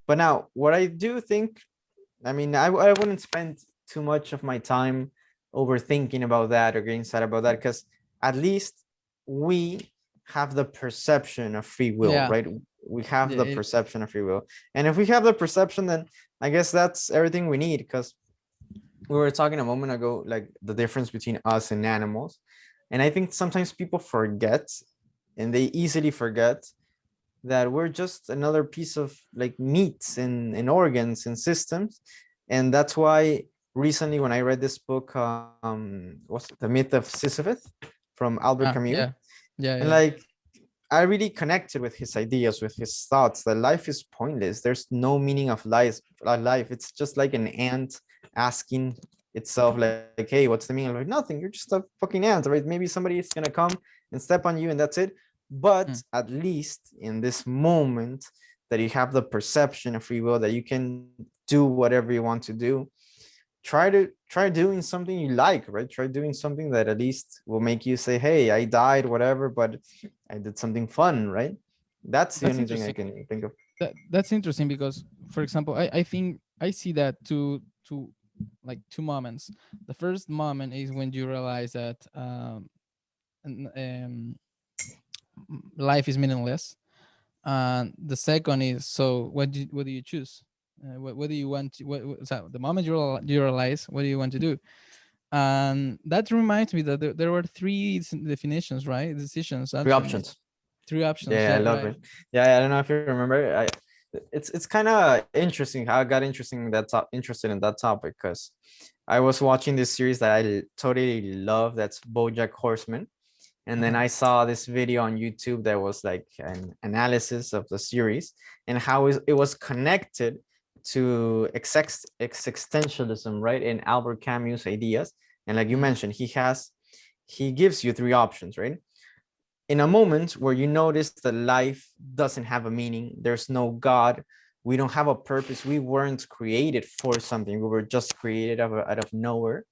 But now, what I do think, I mean, I wouldn't spend too much of my time overthinking about that or getting sad about that, because at least we have the perception of free will, Yeah, right? We have yeah, the perception of free will. And if we have the perception, then I guess that's everything we need, because we were talking a moment ago, like the difference between us and animals. And I think sometimes people forget, and they easily forget, that we're just another piece of like meats and organs and systems. And that's why recently when I read this book, what's the myth of Sisyphus from Albert Camus, yeah, yeah, and yeah. like I really connected with his ideas, with his thoughts, that life is pointless. There's no meaning of life. It's just like an ant asking itself, like, hey, what's the meaning? Like, nothing. You're just a fucking ant, right? Maybe somebody is gonna come and step on you, and that's it. But Mm. at least in this moment that you have the perception of free will, that you can do whatever you want to do, try doing something you like, right? Try doing something that at least will make you say, hey, I died, whatever, but I did something fun, right? That's the That's only thing I interesting. can think of. That's interesting because, for example, I think I see that two like two moments. The first moment is when you realize that n- um, life is meaningless, and the second is, so what do you choose? What do you want to, so the moment you realize, what do you want to do? And that reminds me that there were three definitions, right? Decisions, Three options, options. three options. Yeah, I Yeah, love right. it. Yeah, I don't know if you remember. It's kind of interesting how I got interested in that topic, because I was watching this series that I totally love. That's BoJack Horseman. And then Uh-huh. I saw this video on YouTube that was like an analysis of the series and how it was connected to existentialism, right? In Albert Camus' ideas. And like you Mm. mentioned, he gives you three options, right? In a moment where you notice that life doesn't have a meaning, there's no God, we don't have a purpose, we weren't created for something, we were just created out of nowhere.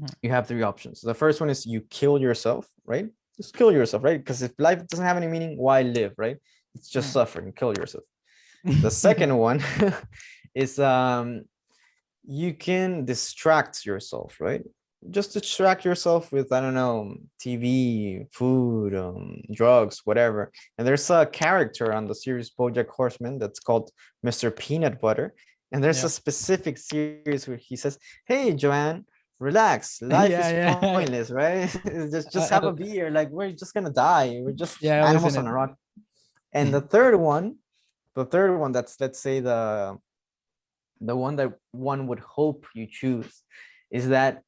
Mm. You have three options. The first one is you kill yourself, right? Just kill yourself, right? Because if life doesn't have any meaning, why live, right? It's just Mm. suffering. Kill yourself. The second one is you can distract yourself, right? Just distract yourself with, I don't know, TV, food, drugs, whatever. And there's a character on the series BoJack Horseman that's called Mr. Peanut Butter. And there's a Yeah. specific series where he says, hey, Joanne, relax. Life is Yeah, yeah. pointless, right? just I, just have a I, beer. Like, we're just gonna die. We're just yeah, I was in animals on it. a rock. And the third one, that's, let's say, the one that one would hope you choose, is that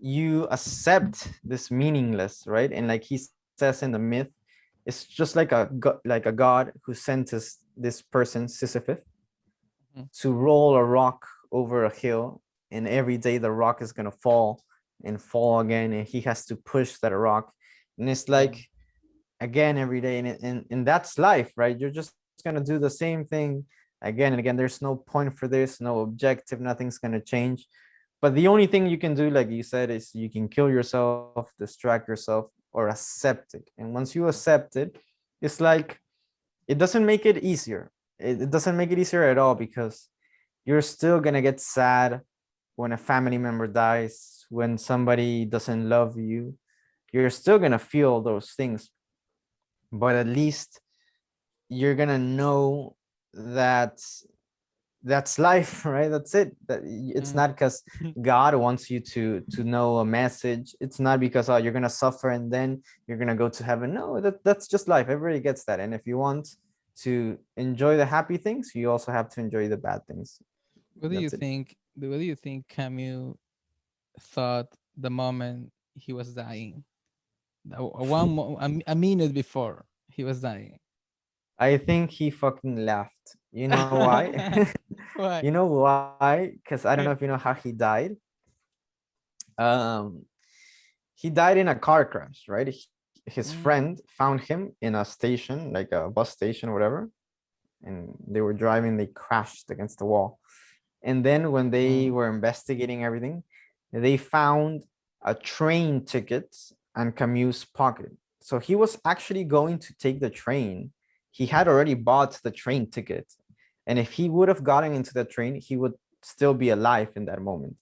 you accept this meaningless, right? And like he says in the myth, it's just like like a god who sent this person Sisyphus Mhm. to roll a rock over a hill, and every day the rock is gonna fall and fall again, and he has to push that rock, and it's Yeah. like again every day, and that's life, right? You're just gonna do the same thing again and again. There's no point for this, no objective, nothing's gonna change. But the only thing you can do, like you said, is you can kill yourself, distract yourself, or accept it. And once you accept it, it's like it doesn't make it easier. It doesn't make it easier at all, because you're still gonna get sad when a family member dies, when somebody doesn't love you. You're still gonna feel those things, but at least you're gonna know that that's life, right? That's it. That it's Mm. not because God wants you to know a message. It's not because, oh, you're gonna suffer and then you're gonna go to heaven. No, that's just life. Everybody gets that. And if you want to enjoy the happy things, you also have to enjoy the bad things. What do you That's it. think? What do you think Camus thought the moment he was dying? A minute before he was dying. I think he fucking laughed. You know why? Why? You know why? Because I don't know if you know how he died. Um, he died in a car crash, right? His Mm. friend found him in a station, like a bus station or whatever, and they were driving. They crashed against the wall, and then when they Mm. were investigating everything, they found a train ticket and Camus' pocket. So he was actually going to take the train, he had already bought the train ticket. And if he would have gotten into the train, he would still be alive in that moment.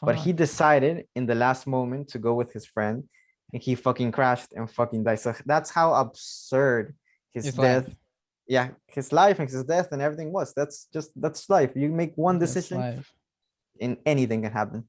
But he Fuck. decided in the last moment to go with his friend, and he fucking crashed and fucking died. So that's how absurd his It's death, life. yeah, his life and his death and everything was. That's life. You make one That's decision life. and anything can happen.